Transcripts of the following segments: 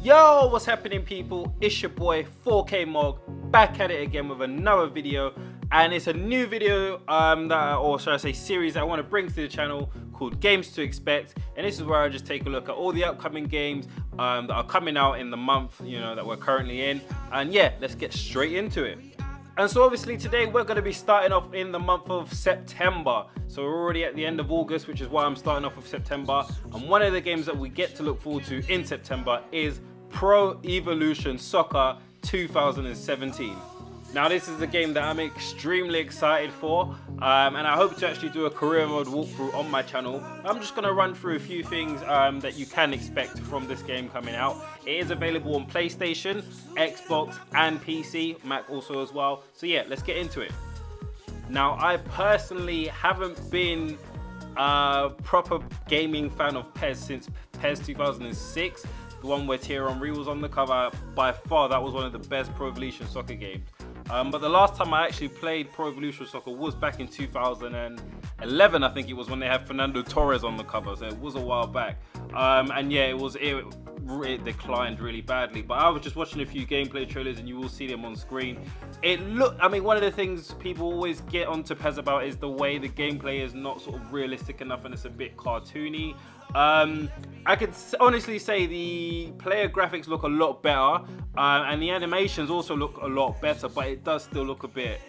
Yo, what's happening, people? It's your boy 4K Mog, back at it again with another video, and it's a new video or should I say series that I want to bring to the channel called Games to Expect. And this is where I just take a look at all the upcoming games that are coming out in the month, that we're currently in. And yeah, let's get straight into it. And so obviously today we're going to be starting off in the month of September. So we're already at the end of August, which is why I'm starting off with September. And one of the games that we get to look forward to in September is Pro Evolution Soccer 2017. Now this is a game that I'm extremely excited for, and I hope to actually do a career mode walkthrough on my channel. I'm just going to run through a few things that you can expect from this game coming out. It is available on PlayStation, Xbox and PC, Mac also as well. So yeah, let's get into it. Now I personally haven't been a proper gaming fan of PES since PES 2006. The one where Thierry Henry was on the cover. By far that was one of the best Pro Evolution Soccer games. But the last time I actually played Pro Evolution Soccer was back in 2011, I think it was, when they had Fernando Torres on the cover, so it was a while back. And yeah, it declined really badly. But I was just watching a few gameplay trailers and you will see them on screen. One of the things people always get onto PES about is the way the gameplay is not sort of realistic enough and it's a bit cartoony. I could honestly say the player graphics look a lot better, and the animations also look a lot better, but it does still look a bit,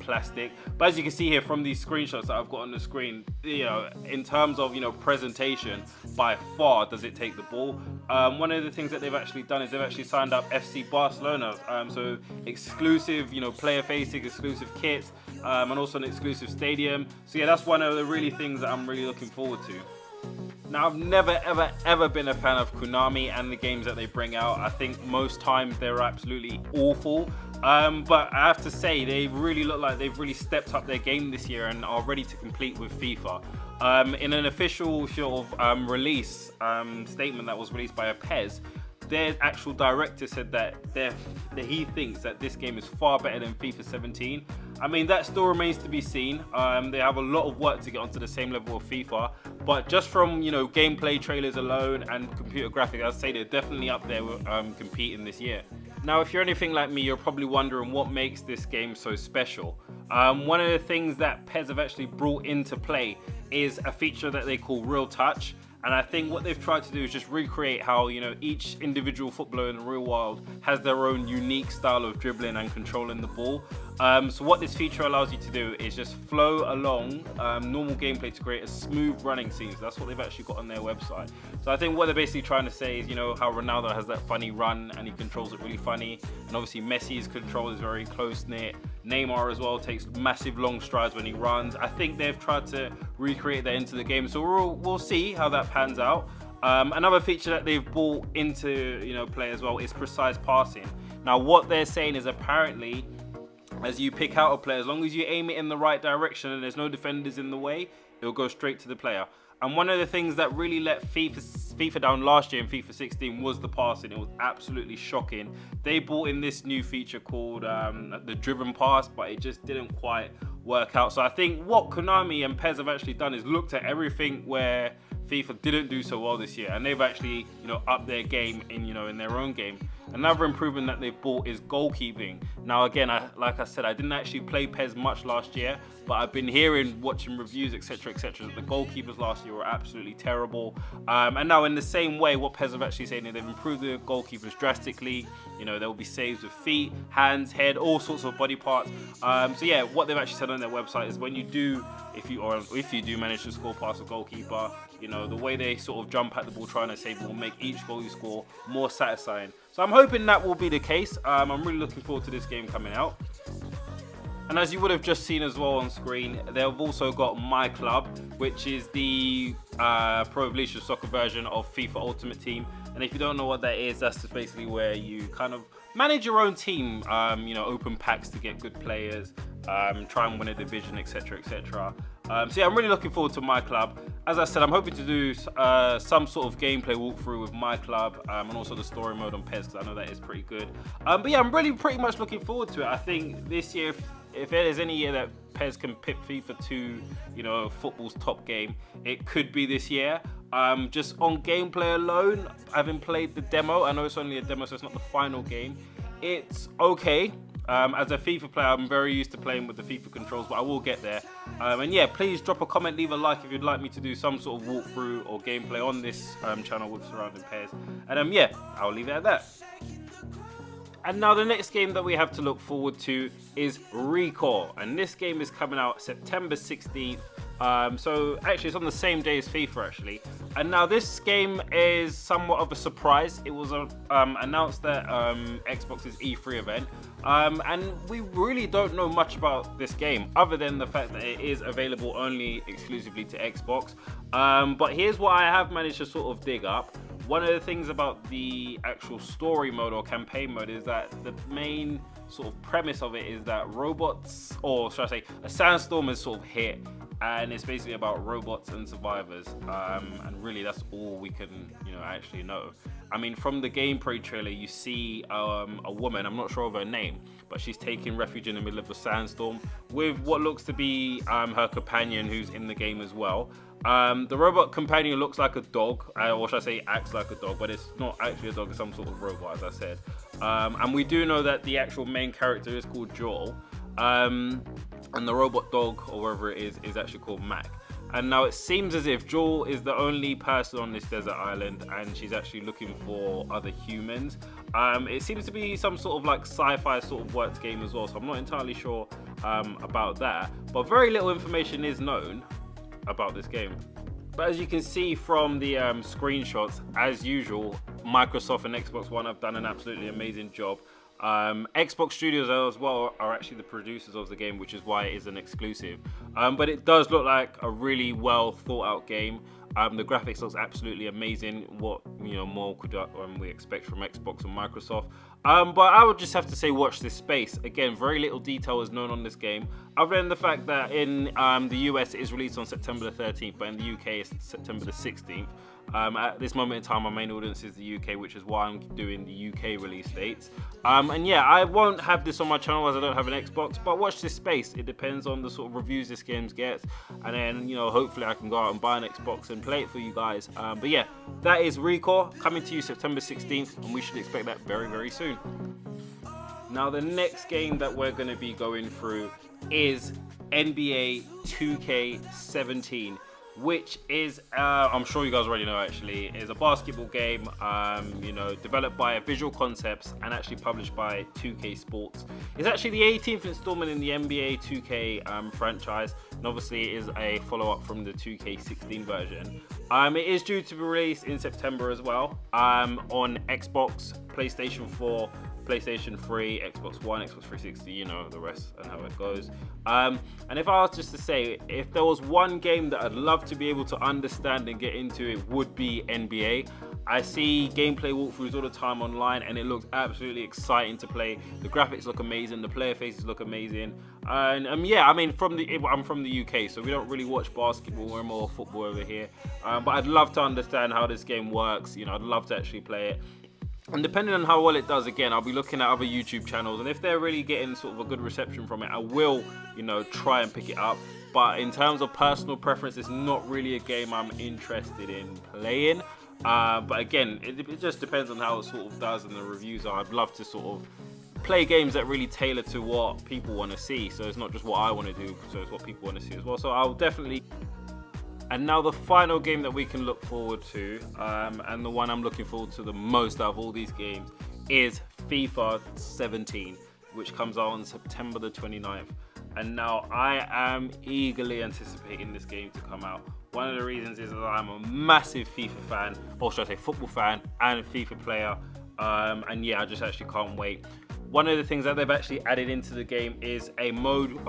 plastic. But as you can see here from these screenshots that I've got on the screen, in terms of, player by far does it take the ball. One of the things that they've actually done is they've actually signed up FC Barcelona, so exclusive, player-facing exclusive kits, and also an exclusive stadium. So yeah, that's one of the things that I'm really looking forward to. Now, I've never ever been a fan of Konami and the games that they bring out. I think most times they're absolutely awful. But I have to say, they really look like they've really stepped up their game this year and are ready to compete with FIFA. In an official sort of release statement that was released by PES, their actual director said that he thinks that this game is far better than FIFA17. I mean, that still remains to be seen. They have a lot of work to get onto the same level of FIFA, but just from gameplay trailers alone and computer graphics, I'd say they're definitely up there with competing this year. Now, if you're anything like me, you're probably wondering what makes this game so special. One of the things that PES have actually brought into play is a feature that they call Real Touch. And I think what they've tried to do is just recreate how, each individual footballer in the real world has their own unique style of dribbling and controlling the ball. So what this feature allows you to do is just flow along normal gameplay to create a smooth running scene. So that's what they've actually got on their website. So I think what they're basically trying to say is, how Ronaldo has that funny run and he controls it really funny. And obviously Messi's control is very close-knit. Neymar as well takes massive long strides when he runs. I think they've tried to recreate that into the game. So we'll see how that pans out. Another feature that they've brought into play as well is precise passing. Now what they're saying is apparently, as you pick out a player, as long as you aim it in the right direction and there's no defenders in the way, it'll go straight to the player. And one of the things that really let FIFA down last year in FIFA16 was the passing. It was absolutely shocking. They brought in this new feature called the driven pass, but it just didn't quite work out. So I think what Konami and PES have actually done is looked at everything where FIFA didn't do so well this year, and they've actually upped their game in their own game. Another improvement that they've brought is goalkeeping. Now again, like I said, I didn't actually play PES much last year, but I've been watching reviews, etc, that the goalkeepers last year were absolutely terrible. And now in the same way, what PES have actually said is they've improved the goalkeepers drastically. There will be saves with feet, hands, head, all sorts of body parts. So yeah, what they've actually said on their website is when you do, if you do manage to score past a goalkeeper, the way they sort of jump at the ball trying to save it will make each goal you score more satisfying. So I'm hoping that will be the case. I'm really looking forward to this game coming out. And as you would have just seen as well on screen, they've also got My Club, which is the Pro Evolution Soccer version of FIFA Ultimate Team. And if you don't know what that is, that's just basically where you kind of manage your own team, open packs to get good players, try and win a division, etc, etc. So yeah, I'm really looking forward to My Club. As I said, I'm hoping to do some sort of gameplay walkthrough with My Club, and also the story mode on PES, because I know that is pretty good. But yeah, I'm really pretty much looking forward to it. I think this year if there's any year that PES can pip FIFA to, you know, football's top game, it could be this year. Just on gameplay alone, having played the demo, I know it's only a demo, so it's not the final game. It's okay. As a FIFA player, I'm very used to playing with the FIFA controls, but I will get there. And yeah, please drop a comment, leave a like if you'd like me to do some sort of walkthrough or gameplay on this channel with surrounding PES. And yeah, I'll leave it at that. And now the next game that we have to look forward to is Recore, and this game is coming out September 16th. So actually it's on the same day as FIFA actually. And now this game is somewhat of a surprise. It was announced at Xbox's E3 event. And we really don't know much about this game other than the fact that it is available only exclusively to Xbox. But here's what I have managed to sort of dig up. One of the things about the actual story mode or campaign mode is that the main sort of premise of it is that robots, or should I say, a sandstorm has sort of hit, and it's basically about robots and survivors. And really, that's all we can, you know, actually know. I mean, from the gameplay trailer, you see a woman. I'm not sure of her name, but she's taking refuge in the middle of a sandstorm with what looks to be her companion, who's in the game as well. The robot companion looks like a dog, or should I say acts like a dog, but it's not actually a dog, it's some sort of robot, as I said. And we do know that the actual main character is called Joel, and the robot dog, or whatever it is actually called Mac. And now it seems as if Joel is the only person on this desert island, and she's actually looking for other humans. It seems to be some sort of like sci-fi sort of works game as well, so I'm not entirely sure about that. But very little information is known about this game. But as you can see from the screenshots, as usual, Microsoft and Xbox One have done an absolutely amazing job. Xbox Studios as well are actually the producers of the game, which is why it is an exclusive. But it does look like a really well thought out game. The graphics looks absolutely amazing. What, you know, more could we expect from Xbox and Microsoft? But I would just have to say, watch this space. Again, very little detail is known on this game, other than the fact that in the US it is released on September the 13th, but in the UK it's September the 16th. At this moment in time, my main audience is the UK, which is why I'm doing the UK release dates. And yeah, I won't have this on my channel as I don't have an Xbox, but watch this space. It depends on the sort of reviews this game gets, and then, you know, hopefully I can go out and buy an Xbox and play it for you guys. But yeah, that is Recore, coming to you September 16th, and we should expect that very, very soon. Now the next game that we're going to be going through is NBA 2K17, which is, I'm sure you guys already know actually, is a basketball game, you know, developed by Visual Concepts and actually published by 2K Sports. It's actually the 18th installment in the NBA 2K franchise, and obviously it is a follow-up from the 2K16 version. It is due to be released in September as well, on Xbox, PlayStation 4, PlayStation 3, Xbox One, Xbox 360, you know the rest and how it goes. And if I was just to say, if there was one game that I'd love to be able to understand and get into, it would be NBA. I see gameplay walkthroughs all the time online, and it looks absolutely exciting to play. The graphics look amazing, the player faces look amazing, and yeah, I mean, I'm from the UK, so we don't really watch basketball, we're more football over here. But I'd love to understand how this game works. You know, I'd love to actually play it. And depending on how well it does, again, I'll be looking at other YouTube channels, and if they're really getting sort of a good reception from it, I will, you know, try and pick it up. But in terms of personal preference, it's not really a game I'm interested in playing. But again, it just depends on how it sort of does and the reviews are. I'd love to sort of play games that really tailor to what people want to see. So it's not just what I want to do, so it's what people want to see as well. So I'll definitely... And now the final game that we can look forward to, and the one I'm looking forward to the most out of all these games, is FIFA17, which comes out on September the 29th. And now I am eagerly anticipating this game to come out. One of the reasons is that I'm a massive FIFA fan, or should I say football fan, and a FIFA player. And yeah, I just actually can't wait. One of the things that they've actually added into the game is a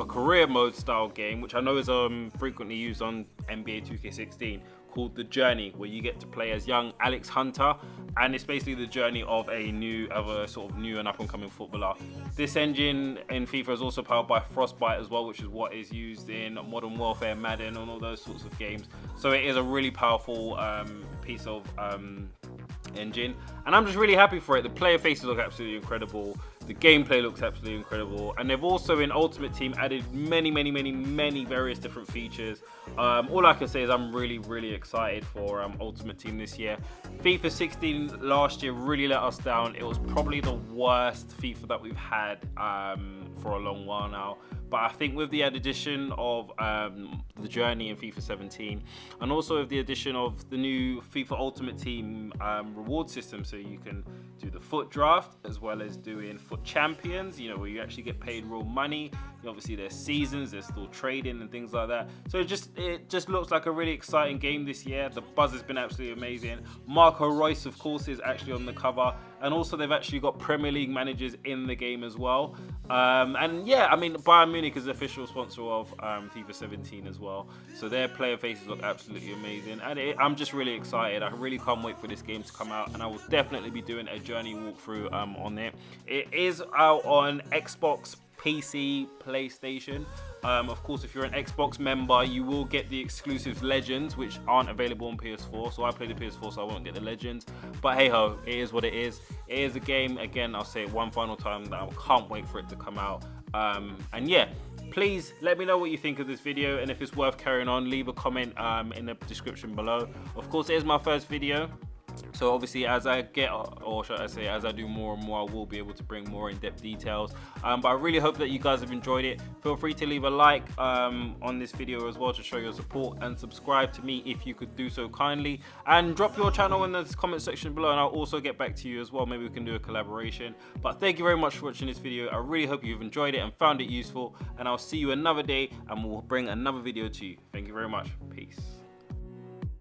career mode style game, which I know is frequently used on NBA 2K16, called The Journey, where you get to play as young Alex Hunter, and it's basically the journey of a sort of new and up and coming footballer. This engine in FIFA is also powered by Frostbite as well, which is what is used in Modern Warfare, Madden, and all those sorts of games. So it is a really powerful piece of engine, and I'm just really happy for it. The player faces look absolutely incredible, the gameplay looks absolutely incredible, and they've also in Ultimate Team added many various different features. All I can say is I'm really excited for Ultimate Team this year. FIFA 16 last year really let us down. It was probably the worst FIFA that we've had for a long while now. But I think with the addition of the journey in FIFA 17, and also with the addition of the new FIFA Ultimate Team reward system, so you can do the foot draft as well as doing foot champions, you know, where you actually get paid real money. Obviously there's seasons, there's still trading and things like that. So it just looks like a really exciting game this year. The buzz has been absolutely amazing. Marco Reus, of course, is actually on the cover, and also they've actually got Premier League managers in the game as well. And yeah, I mean, Bayern Munich is the official sponsor of FIFA 17 as well, so their player faces look absolutely amazing, and I'm just really excited. I really can't wait for this game to come out, and I will definitely be doing a journey walkthrough on it. It is out on Xbox, PC, PlayStation. Of course, if you're an Xbox member, you will get the exclusive Legends, which aren't available on PS4. So I play the PS4, so I won't get the Legends. But hey ho, it is what it is. It is a game, again, I'll say it one final time, that I can't wait for it to come out. And yeah, please let me know what you think of this video, and if it's worth carrying on, leave a comment in the description below. Of course, it is my first video. So obviously, as I get, or should I say, as I do more and more, I will be able to bring more in-depth details. But I really hope that you guys have enjoyed it. Feel free to leave a like on this video as well to show your support, and subscribe to me if you could do so kindly. And drop your channel in the comment section below, and I'll also get back to you as well. Maybe we can do a collaboration. But thank you very much for watching this video. I really hope you've enjoyed it and found it useful. And I'll see you another day, and we'll bring another video to you. Thank you very much. Peace.